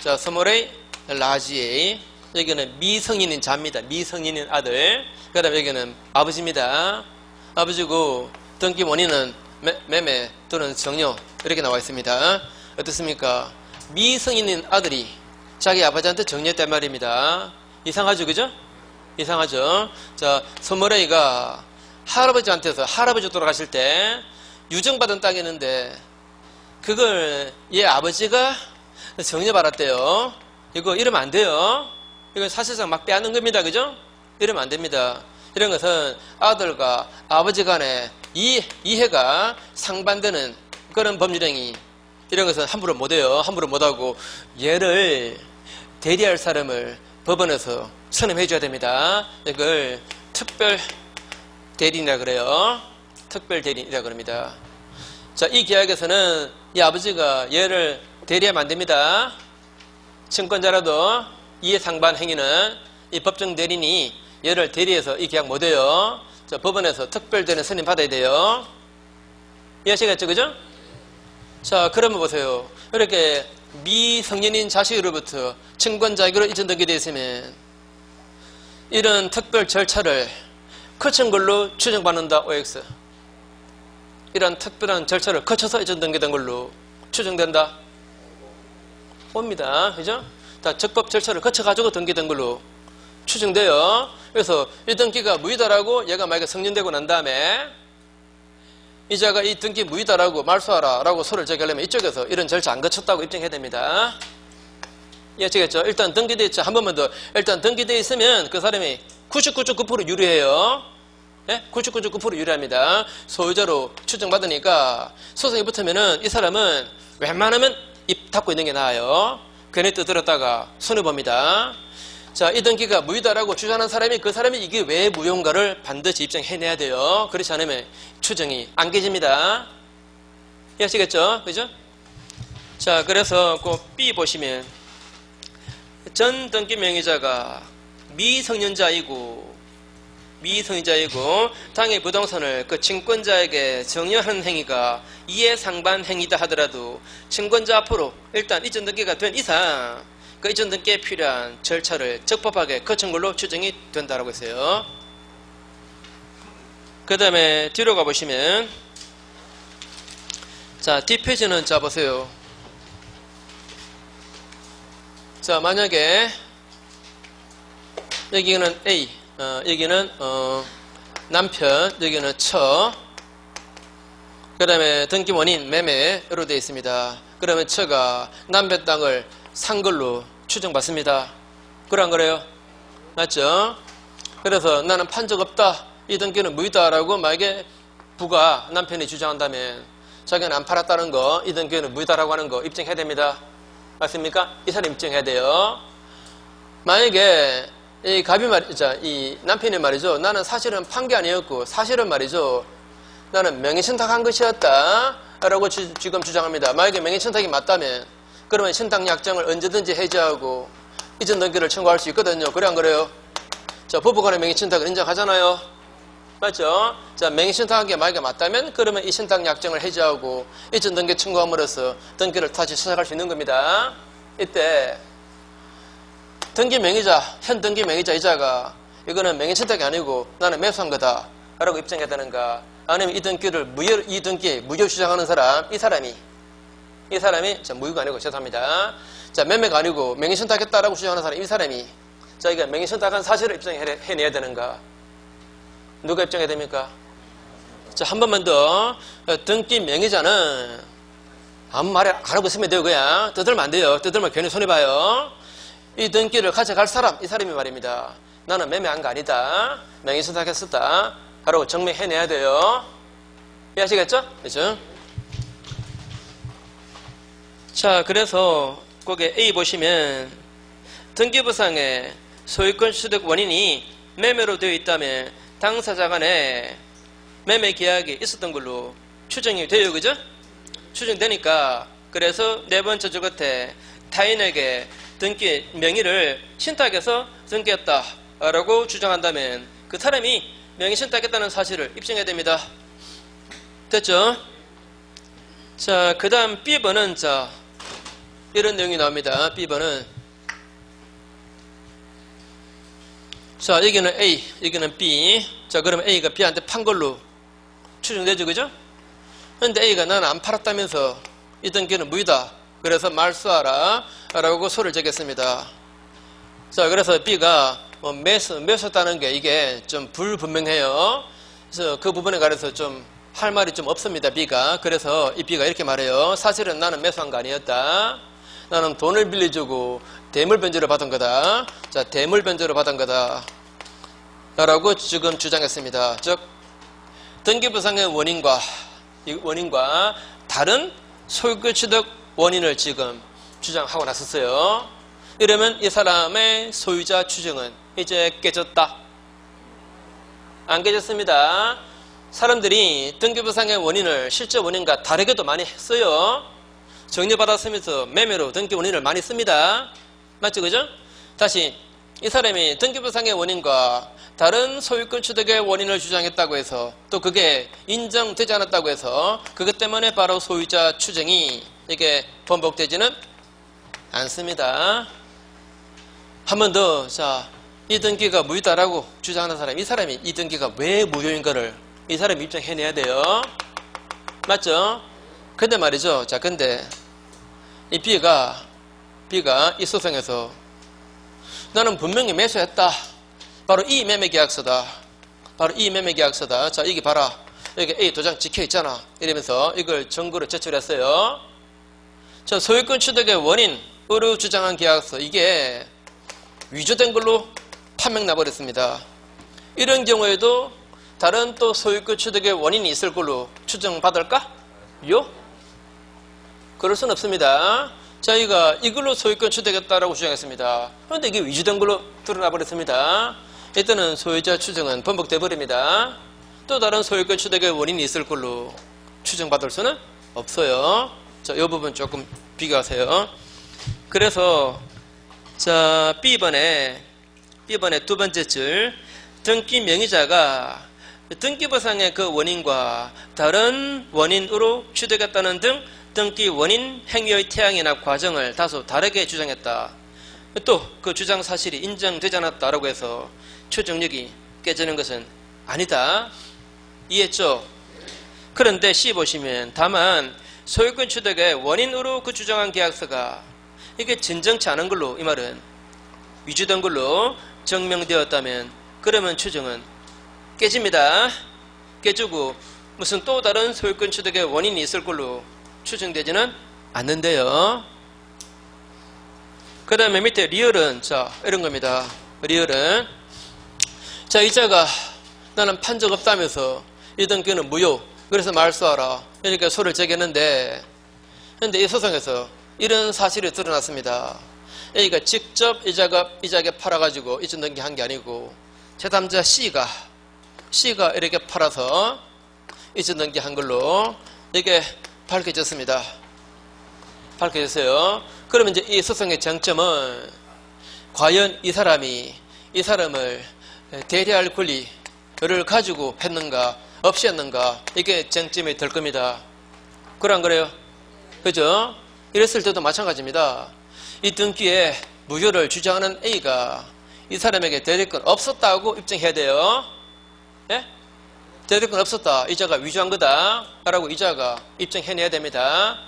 자, 스몰 a, 라지 a. 여기는 미성인인 자입니다. 미성인인 아들. 그 다음에 여기는 아버지입니다. 아버지고 등기 원인은 매매 또는 정려 이렇게 나와 있습니다. 어떻습니까? 미성인인 아들이 자기 아버지한테 정려했단 말입니다. 이상하죠, 그죠? 이상하죠? 자, 스몰 a가 할아버지한테서 할아버지 돌아가실 때 유정받은 땅이 있는데 그걸 얘 아버지가 정려받았대요. 이거 이러면 안 돼요. 이건 사실상 막 빼앗는 겁니다. 그죠? 이러면 안 됩니다. 이런 것은 아들과 아버지 간의 이해가 상반되는 그런 법률행위, 이런 것은 함부로 못해요. 함부로 못하고 얘를 대리할 사람을 법원에서 선임해 줘야 됩니다. 이걸 특별 대리인이라 그래요. 특별 대리인이라 그럽니다. 자, 이 계약에서는 이 아버지가 얘를 대리하면 안 됩니다. 증권자라도 이해 상반 행위는 이 법정 대리인이 얘를 대리해서 이 계약 못해요. 자, 법원에서 특별 대리인 선임 받아야 돼요. 이해하시겠죠, 그죠? 자, 그러면 보세요. 이렇게 미성년인 자식으로부터 증권자에게로 이전 등기되어 있으면 이런 특별 절차를 거친 걸로 추정받는다. OX. 이런 특별한 절차를 거쳐서 이전 등기된 걸로 추정된다. 옵니다. 그죠? 다 적법 절차를 거쳐가지고 등기된 걸로 추정돼요. 그래서 이 등기가 무효다라고 얘가 만약에 성년되고 난 다음에 이자가 이 등기 무효다라고 말소하라 라고 소를 제기하려면 이쪽에서 이런 절차 안 거쳤다고 입증해야 됩니다. 이해하시겠죠? 일단 등기되어 있죠. 한 번만 더. 일단 등기되어 있으면 그 사람이 99.9% 유리해요. 네? 99.9% 유리합니다. 소유자로 추정받으니까 소송이 붙으면은 이 사람은 웬만하면 입 닫고 있는 게 나아요. 괜히 떠들었다가 손해봅니다. 자, 이 등기가 무효다라고 주장하는 사람이 그 사람이 이게 왜 무효인가를 반드시 입증해내야 돼요. 그렇지 않으면 추정이 안 깨집니다. 이해하시겠죠? 그죠? 자, 그래서 꼭 B 보시면 전 등기 명의자가 미성년자이고 당해 부동산을 그 증권자에게 정려하는 행위가 이해상반 행위다 하더라도 증권자 앞으로 일단 이전 등기가 된 이상 그 이전 등기에 필요한 절차를 적법하게 거친 걸로 추정이 된다라고 했어요. 그 다음에 뒤로 가보시면 자, 뒷페이지는 자 보세요. 자, 만약에 여기는 A, 여기는 남편, 여기는 처, 그 다음에 등기 원인 매매로 되어 있습니다. 그러면 처가 남편 땅을 산 걸로 추정받습니다. 그래 안 그래요? 맞죠? 그래서 나는 판 적 없다, 이 등기는 무효다라고 만약에 부가 남편이 주장한다면 자기는 안 팔았다는 거, 이 등기는 무효다라고 하는 거 입증해야 됩니다. 맞습니까? 이 사람 입증해야 돼요. 만약에 이 갑이 말이죠, 이 남편이 말이죠, 나는 사실은 판 게 아니었고 사실은 말이죠, 나는 명의청탁한 것이었다 라고 지금 주장합니다. 만약에 명의청탁이 맞다면 그러면 신탁 약정을 언제든지 해지하고 이전 등기를 청구할 수 있거든요. 그래 안 그래요? 자, 부부간의 명의신탁을 인정하잖아요. 맞죠? 자, 명의신탁한 게 만약에 맞다면 그러면 이 신탁 약정을 해지하고 이전 등기 청구함으로써 등기를 다시 시작할 수 있는 겁니다. 이때 등기 명의자, 현 등기 명의자 이자가 이거는 명의신탁이 아니고 나는 매수한 거다 라고 입증해야 되는가, 아니면 이 등기를 무효 주장하는 사람, 이 사람이 자, 무효가 아니고 죄송합니다. 자, 매매가 아니고 명의신탁했다라고 주장하는 사람, 이 사람이 자, 이게 명의신탁한 사실을 입증해내야 되는가? 누가 입증해야 됩니까? 자, 한 번만 더. 등기 명의자는 아무 말 안 하고 있으면 돼요. 그냥 떠들면 안 돼요. 떠들면 괜히 손해봐요. 이 등기를 가져갈 사람, 이 사람이 말입니다. 나는 매매한 거 아니다, 명의신탁했었다 라고 증명해내야 돼요. 이해하시겠죠? 그렇죠? 자, 그래서 거기 A 보시면 등기부상에 소유권 취득 원인이 매매로 되어 있다면 당사자 간에 매매 계약이 있었던 걸로 추정이 돼요. 그죠? 추정되니까 그래서 네 번째 줄 끝에 타인에게 등기 명의를 신탁해서 등기했다 라고 주장한다면 그 사람이 명의 신탁했다는 사실을 입증해야 됩니다. 됐죠? 자, 그 다음 B번은 자, 이런 내용이 나옵니다. B번은 자, 여기는 A, 여기는 B. 자, 그러면 A가 B한테 판 걸로 추정되죠. 그죠? 근데 A가 나는 안 팔았다면서 이 등기는 무효다, 그래서 말소하라 라고 소를 제기했습니다. 자, 그래서 B가 매수했다는 게 이게 좀 불분명해요. 그래서 그 부분에 관해서 좀 할 말이 좀 없습니다. B가. 그래서 이 B가 이렇게 말해요. 사실은 나는 매수한 거 아니었다. 나는 돈을 빌려주고 대물 변제를 받은 거다. 자, 대물 변제를 받은 거다 라고 지금 주장했습니다. 즉 등기부상의 원인과 다른 소유권 취득 원인을 지금 주장하고 나섰어요. 이러면 이 사람의 소유자 추정은 이제 깨졌다. 안 깨졌습니다. 사람들이 등기부상의 원인을 실제 원인과 다르게도 많이 했어요. 정리받았으면서 매매로 등기 원인을 많이 씁니다. 맞죠? 그죠? 다시 이 사람이 등기부상의 원인과 다른 소유권 취득의 원인을 주장했다고 해서 또 그게 인정되지 않았다고 해서 그것 때문에 바로 소유자 추정이 이게 번복되지는 않습니다. 한 번 더. 자, 이 등기가 무효다라고 주장하는 사람, 이 사람이 이 등기가 왜 무효인가를 이 사람이 입증해내야 돼요. 맞죠? 근데 말이죠. 자, 근데 이 B가 이 소송에서 나는 분명히 매수했다. 바로 이 매매계약서다. 자, 이게 봐라. 여기 A 도장 찍혀 있잖아. 이러면서 이걸 증거로 제출했어요. 자, 소유권 취득의 원인으로 주장한 계약서, 이게 위조된 걸로 판명 나버렸습니다. 이런 경우에도 다른 또 소유권 취득의 원인이 있을 걸로 추정받을까? 그럴 순 없습니다. 저희가 이걸로 소유권 취득했다라고 주장했습니다. 그런데 이게 위조된 걸로 드러나 버렸습니다. 이때는 소유자 추정은 번복돼 버립니다. 또 다른 소유권 취득의 원인이 있을 걸로 추정받을 수는 없어요. 자, 이 부분 조금 비교하세요. 그래서 자, B번에 두 번째 줄, 등기 명의자가 등기부상의 그 원인과 다른 원인으로 취득했다는 등 등기 원인 행위의 태양이나 과정을 다소 다르게 주장했다. 또 그 주장 사실이 인정되지 않았다라고 해서 추정력이 깨지는 것은 아니다. 이해했죠? 그런데 C 보시면 다만 소유권 취득의 원인으로 그 주장한 계약서가 이게 진정치 않은 걸로, 이 말은 위조된 걸로 증명되었다면 그러면 추정은 깨집니다. 깨지고 무슨 또 다른 소유권 취득의 원인이 있을 걸로 추정되지는 않는데요. 그 다음에 밑에 리얼은 자, 이런 겁니다. 리얼은 자, 이자가 나는 판 적 없다면서 이 등기는 무효, 그래서 말소하라 이렇게 소를 제기했는데, 그런데 이 소송에서 이런 사실이 드러났습니다. A가 직접 이자게 팔아가지고 이전 등기한 게 아니고 제3자 C가 이렇게 팔아서 이전 등기한 걸로 이게 밝혀졌습니다. 밝혀졌어요. 그러면 이제 이 소송의 쟁점은 과연 이 사람을 대리할 권리를 가지고 했는가 없이 했는가, 이게 쟁점이 될 겁니다. 그래 안 그래요? 그죠? 이랬을 때도 마찬가지입니다. 이 등기에 무효를 주장하는 A가 이 사람에게 대리권 없었다고 입증해야 돼요. 예? 대리권 없었다, 이자가 위조한 거다 라고 이자가 입증해내야 됩니다.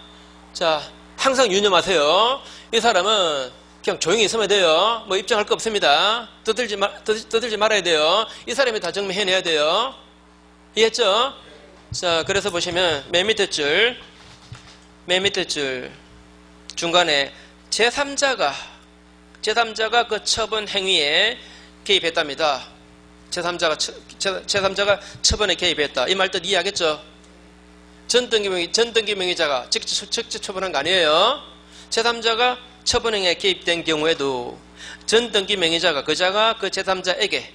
자, 항상 유념하세요. 이 사람은 그냥 조용히 있으면 돼요. 뭐 입증할 거 없습니다. 떠들지 말아야 돼요. 이 사람이 다 증명해내야 돼요. 이해했죠? 자, 그래서 보시면 맨 밑에 줄 중간에 제3자가 그 처분 행위에 개입했답니다. 제3자가 처분에 개입했다. 이 말 뜻 이해하겠죠? 전 등기 명의자가 직접 처분한 거 아니에요. 제3자가 처분 행위에 개입된 경우에도 전 등기 명의자가 그자가 그 제3자에게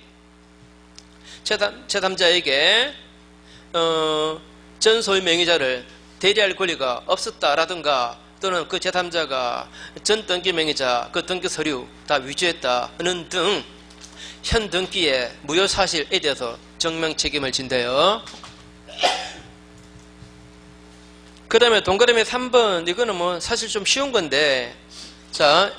전 소유 명의자를 대리할 권리가 없었다라든가, 또는 그 제3자가 전 등기 명의자 그 등기 서류 다 위조했다는 등 현 등기의 무효 사실에 대해서 증명 책임을 진대요. 그 다음에 동그라미 3번, 이거는 뭐 사실 좀 쉬운 건데, 자,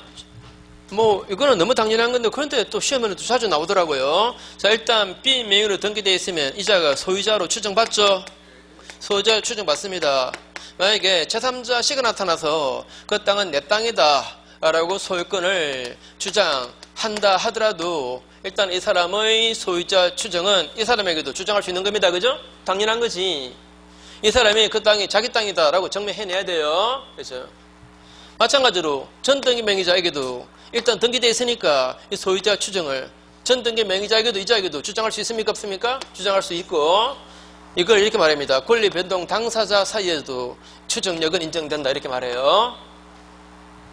뭐 이거는 너무 당연한 건데, 그런데 또 시험에는 또 자주 나오더라고요. 자, 일단 B 명의로 등기되어 있으면 이자가 소유자로 추정받죠? 소유자 추정받습니다. 만약에 제3자 C가 나타나서 그 땅은 내 땅이다 라고 소유권을 주장한다 하더라도 일단 이 사람의 소유자 추정은 이 사람에게도 주장할 수 있는 겁니다. 그죠? 당연한 거지. 이 사람이 그 땅이 자기 땅이다 라고 증명해내야 돼요. 그렇죠? 마찬가지로 전 등기 명의자에게도 일단 등기되어 있으니까 이 소유자 추정을 전 등기 명의자에게도 이자에게도 주장할 수 있습니까? 없습니까? 주장할 수 있고, 이걸 이렇게 말합니다. 권리 변동 당사자 사이에도 추정력은 인정된다, 이렇게 말해요.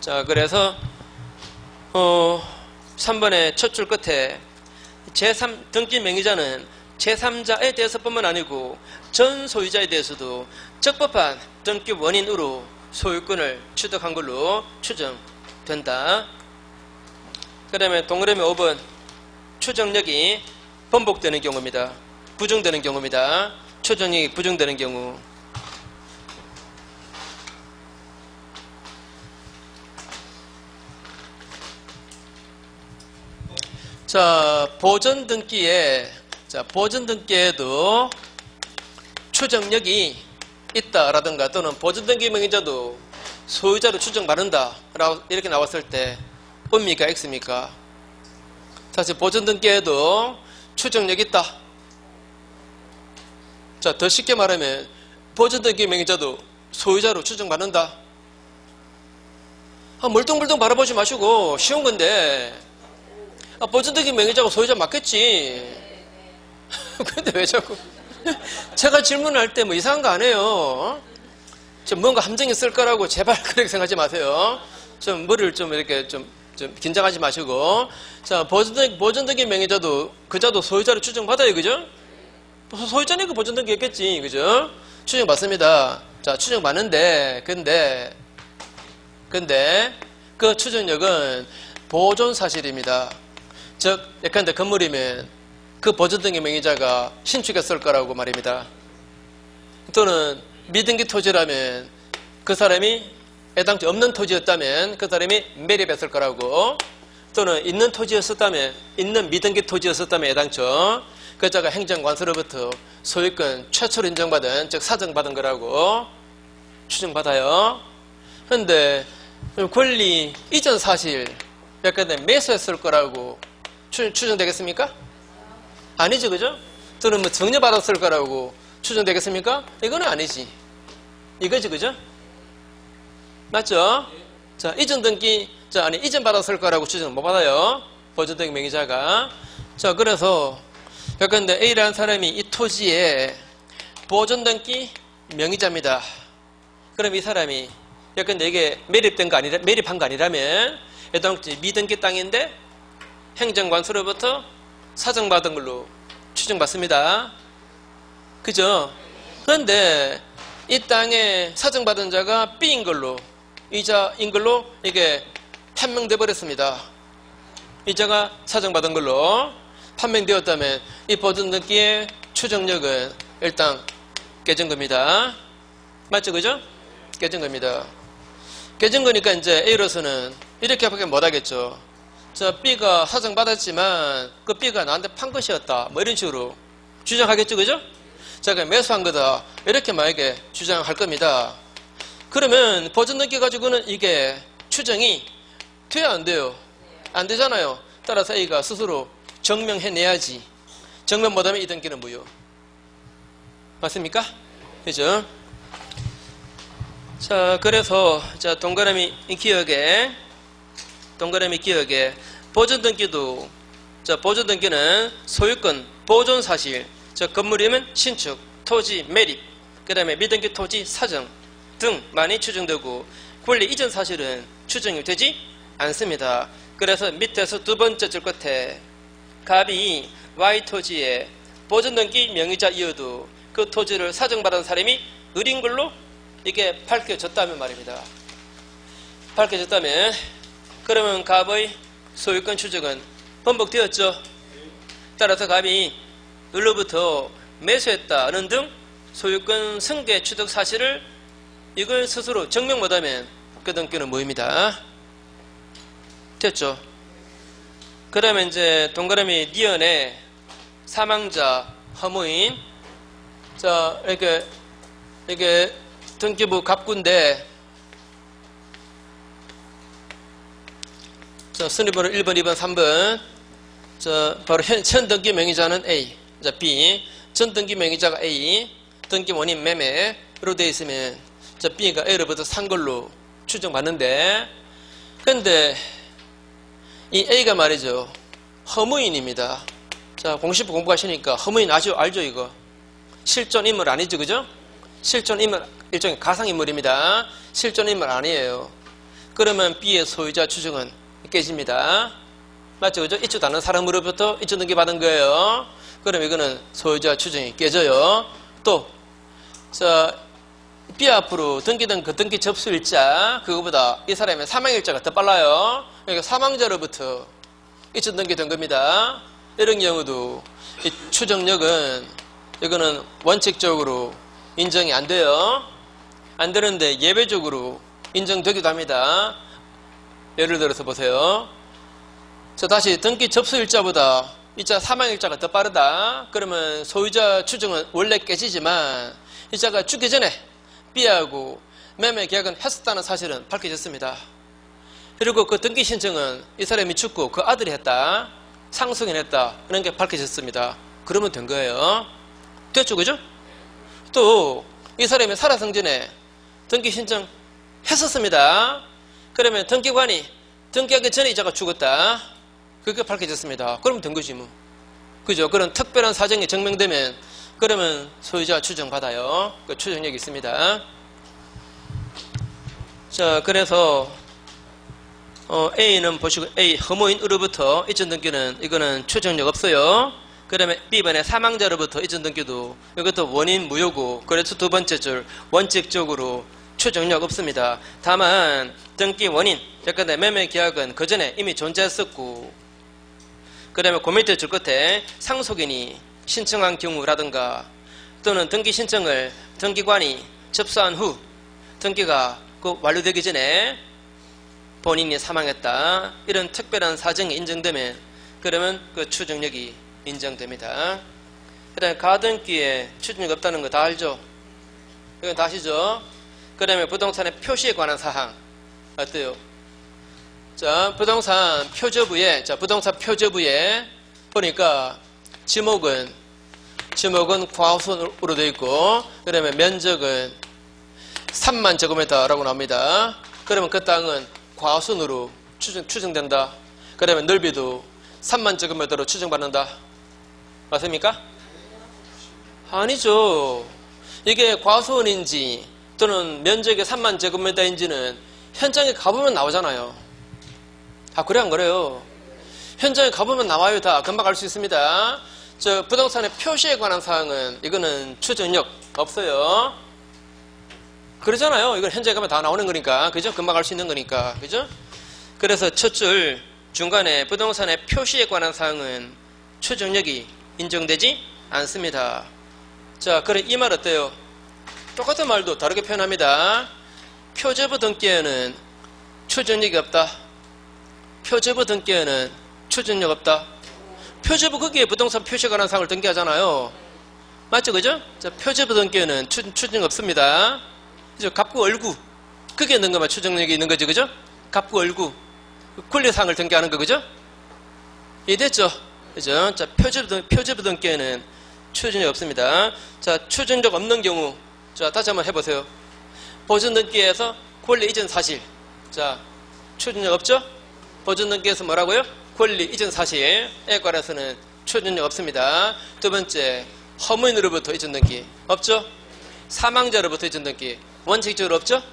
자, 그래서 3번의 첫 줄 끝에 등기 명의자는 제3자에 대해서뿐만 아니고 전 소유자에 대해서도 적법한 등기 원인으로 소유권을 취득한 걸로 추정된다. 그 다음에 동그라미 5번, 추정력이 번복되는 경우입니다. 부정되는 경우입니다. 추정력이 부정되는 경우. 자, 보전 등기에도 추정력이 있다라든가, 또는 보전 등기 명의자도 소유자로 추정받는다 라고 이렇게 나왔을 때 O입니까? X입니까? 사실 보전 등기에도 추정력이 있다. 자, 더 쉽게 말하면 보전 등기 명의자도 소유자로 추정받는다. 멀뚱멀뚱 바라보지 마시고, 쉬운 건데, 보전 등기 명의자가 소유자 맞겠지. 근데 왜 자꾸 제가 질문할 때 뭐 이상한 거 안 해요. 좀 뭔가 함정이 있을 거라고 제발 그렇게 생각하지 마세요. 좀 머리를 좀 이렇게 좀 긴장하지 마시고. 자, 보전 등기 명의자도 그자도 소유자로 추정받아요. 그죠? 소유자니까 보전 등기 했겠지. 그죠? 추정받습니다. 자, 추정받는데 근데 그 추정력은 보존 사실입니다. 즉, 예컨대 건물이면 그 보전 등기 명의자가 신축했을 거라고 말입니다. 또는 미등기 토지라면 그 사람이 애당초 없는 토지였다면 그 사람이 매립했을 거라고, 또는 있는 토지였었다면, 있는 미등기 토지였었다면 애당초 그자가 행정관서로부터 소유권 최초로 인정받은, 즉 사정받은 거라고 추정받아요. 그런데 권리 이전 사실, 예컨대 매수했을 거라고 추정되겠습니까? 아니죠, 그죠? 또는 뭐 증여받았을 거라고 추정되겠습니까? 이거는 아니지. 이거지, 그죠? 맞죠? 자, 이전 받았을 거라고 추정 못 받아요. 보전 등기 명의자가. 자, 그래서 예컨대 A라는 사람이 이 토지에 보전 등기 명의자입니다. 그럼 이 사람이 예컨대 이게 매립한 거 아니라면 애당초 미등기 땅인데 행정관서로부터 사정받은 걸로 추정받습니다. 그죠? 그런데 이 땅에 사정받은 자가 B인 걸로 이자인 걸로 이게 판명돼 버렸습니다. 이자가 사정받은 걸로 판명되었다면 이 보존등기의 추정력은 일단 깨진 겁니다. 맞죠? 그죠? 깨진 겁니다. 깨진 거니까 이제 A로서는 이렇게밖에 못 하겠죠. 저 B가 사정받았지만 그 B가 나한테 판 것이었다. 뭐 이런 식으로 주장하겠죠. 그죠? 제가 매수한 거다. 이렇게 만약에 주장할 겁니다. 그러면 보존등기 가지고는 이게 추정이 돼야 안 돼요? 안 되잖아요. 따라서 A가 스스로 증명해내야지. 증명 못하면 이 등기는 무효. 맞습니까? 그죠? 자, 그래서 자 동그라미 기억에 보존등기도 자 보존등기는 소유권, 보존사실, 저 건물이면 신축, 토지 매립, 그 다음에 미등기 토지 사정 등만이 추정되고 권리 이전 사실은 추정이 되지 않습니다. 그래서 밑에서 두 번째 줄 끝에 갑이 Y 토지에 보존등기 명의자이어도 그 토지를 사정받은 사람이 을인 걸로 이게 밝혀졌다면 말입니다. 밝혀졌다면 그러면 갑의 소유권 추정은 번복되었죠. 따라서 갑이 을로부터 매수했다는 등 소유권 승계 취득 사실을 이걸 스스로 증명 못하면 그 등기는 무효입니다. 됐죠? 그러면 이제 동그라미 니은에 사망자, 허무인, 자 이게 등기부 갑구인데, 자 순위번호 1번, 2번, 3번, 자 바로 현 등기 명의자는 A, 자 B, 전 등기 명의자가 A, 등기 원인 매매로 되어 있으면 자 B가 A로부터 산 걸로 추정받는데, 근데 이 A가 말이죠 허무인입니다. 자 공시부 공부하시니까 허무인 알죠 이거? 실존 인물 아니죠, 그죠? 실존 인물 일종의 가상 인물입니다. 실존 인물 아니에요. 그러면 B의 소유자 추정은 깨집니다. 맞죠, 그죠? 있지도 않은 사람으로부터 있죠 등기 받은 거예요. 그럼 이거는 소유자 추정이 깨져요. 또, 자, B 앞으로 등기된 그 등기 접수일자, 그거보다 이 사람의 사망일자가 더 빨라요. 그러니까 사망자로부터 있죠 등기된 겁니다. 이런 경우도 이 추정력은 이거는 원칙적으로 인정이 안 돼요. 안 되는데 예외적으로 인정되기도 합니다. 예를 들어서 보세요. 자, 다시 등기 접수일자보다 이자 사망일자가 더 빠르다. 그러면 소유자 추정은 원래 깨지지만 이자가 죽기 전에 B하고 매매 계약은 했었다는 사실은 밝혀졌습니다. 그리고 그 등기 신청은 이 사람이 죽고 그 아들이 했다. 상속인했다. 그런 게 밝혀졌습니다. 그러면 된 거예요. 됐죠, 그죠? 또 이 사람이 살아생 전에 등기 신청 했었습니다. 그러면 등기관이 등기하기 전에 이자가 죽었다. 그게 밝혀졌습니다. 그러면 된 거지 뭐. 그죠? 그런 특별한 사정이 증명되면 그러면 소유자 추정받아요. 그 추정력이 있습니다. 자, 그래서 A는 보시고 A 허무인으로부터 이전 등기는 이거는 추정력 없어요. 그다음에 B번에 사망자로부터 이전 등기도 이것도 원인 무효고, 그래서 두 번째 줄 원칙적으로 추정력 없습니다. 다만 등기 원인, 그다음에 매매 계약은 그 전에 이미 존재했었고, 그 다음에 그 밑에 줄 끝에 상속인이 신청한 경우라든가 또는 등기 신청을 등기관이 접수한 후 등기가 완료되기 전에 본인이 사망했다. 이런 특별한 사정이 인정되면 그러면 그 추정력이 인정됩니다. 그 다음에 가등기에 추정력 없다는 거 다 알죠? 이건 다 아시죠? 그 다음에 부동산의 표시에 관한 사항 어때요? 자, 부동산 표저부에 보니까 지목은 과호선으로 되어 있고, 그 다음에 면적은 3만 제곱미터라고 나옵니다. 그러면 그 땅은 과호선으로 추정된다. 그 다음에 넓이도 3만 제곱미터로 추정받는다. 맞습니까? 아니죠. 이게 과수원인지 또는 면적이 3만 제곱미터인지는 현장에 가보면 나오잖아요. 아, 그래 안 그래요? 현장에 가보면 나와요. 다 금방 알 수 있습니다. 저 부동산의 표시에 관한 사항은 이거는 추정력 없어요. 그러잖아요. 이건 현재 가면 다 나오는 거니까. 그죠? 금방 알 수 있는 거니까. 그죠? 그래서 첫 줄 중간에 부동산의 표시에 관한 사항은 추정력이 인정되지 않습니다. 자, 그래 이 말 어때요? 똑같은 말도 다르게 표현합니다. 표제부 등기에는 추정력이 없다. 표제부 등기에는 추정력 없다. 표제부 거기에 부동산 표시에 관한 사항을 등기하잖아요. 맞죠? 그죠? 자, 표제부 등기에는 추정력 없습니다. 그죠? 갑구 얼구 거기에 있는 것만 추정력이 있는 거죠. 그죠? 갑구 얼구 권리사항을 등기하는 거. 그죠? 이해됐죠? 그죠? 자, 표제부 등기에는 추정력 없습니다. 자, 추정력 없는 경우 자, 다시 한번 해보세요. 보존 등기에서 권리 이전 사실. 자, 추정력 없죠? 보존 등기에서 뭐라고요? 권리 이전 사실에 관해서는 추정력 없습니다. 두 번째, 허무인으로부터 이전 등기 없죠? 사망자로부터 이전 등기 원칙적으로 없죠?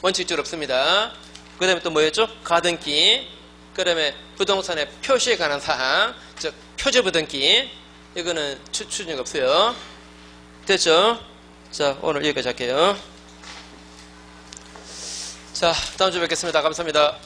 원칙적으로 없습니다. 그 다음에 또 뭐였죠? 가등기. 그 다음에 부동산의 표시에 관한 사항, 즉 표제부 등기. 이거는 추정력 없어요. 됐죠? 자, 오늘 여기까지 할게요. 자, 다음 주에 뵙겠습니다. 감사합니다.